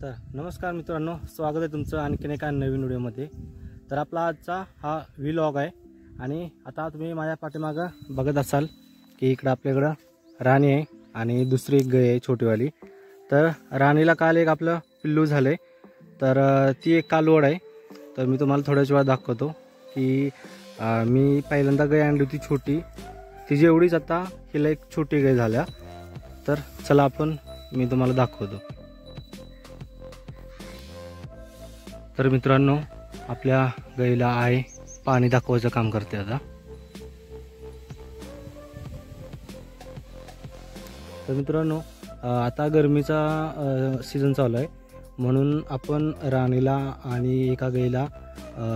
तर नमस्कार मित्रांनो, स्वागत आहे तुमचं आणखीन एका नवीन व्हिडिओमध्ये। तर आपला आजचा हा व्लॉग आहे आणि आता तुम्ही माझ्या पाठीमागं बघत असाल की इकडं आपल्याकडं राणी आहे आणि दुसरी एक गाय आहे छोटीवाली। तर राणीला काल एक आपलं पिल्लू झालंय, तर ती एक कालवड आहे। तर मी तुम्हाला थोड्याच वेळा दाखवतो की मी पहिल्यांदा गाय आणली होती छोटी, तिची एवढीच आता हिला एक छोटी गाय झाल्या। तर चला मी तुम्हाला दाखवतो। तर मित्रांनो, आपल्या गाईला आहे पाणी दाखवायचं काम करते आता। तर मित्रांनो, आता गरमीचा सीझन चालू आहे, म्हणून आपण राणीला आणि एका गाईला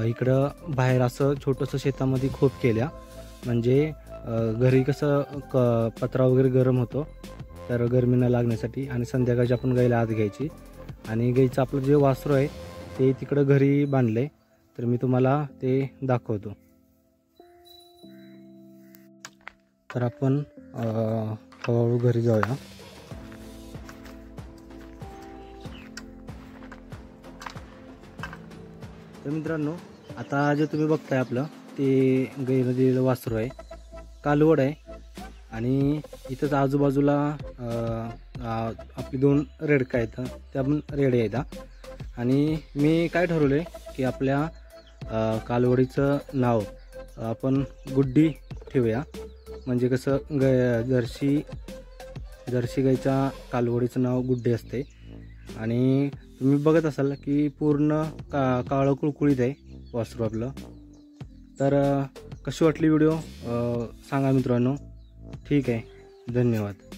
इकडं बाहेर असं छोटंसं शेतामध्ये खोप केल्या। म्हणजे घरी कसं पत्रा वगैरे गरम होतो, तर गरमी न लागण्यासाठी। आणि संध्याकाळची आपण गाईला आत घ्यायची आणि गाईचं आपलं जे वासरू आहे ते तिकडं घरी बांधले। तर मी तुम्हाला ते दाखवतो। तर आपण हळूहळू घरी जाऊया। तर मित्रांनो, आता जे तुम्ही बघताय आपलं ते गाईला दिलेलं वासरू आहे, कालवड आहे। आणि इथंच आजूबाजूला आपली दोन रेडका आहेत, त्या पण रेडे आहेत। आणि मी काय ठरवलं आहे की आपल्या कालवडीचं नाव आपण गुड्डी ठेवूया। म्हणजे कसं जर्सी गाईच्या कालवडीचं नाव गुड्डी असते। आणि तुम्ही बघत असाल की पूर्ण काळं कुळकुळीत आहे वासरू आपलं। तर कशी वाटली व्हिडिओ सांगा मित्रांनो। ठीक आहे, धन्यवाद।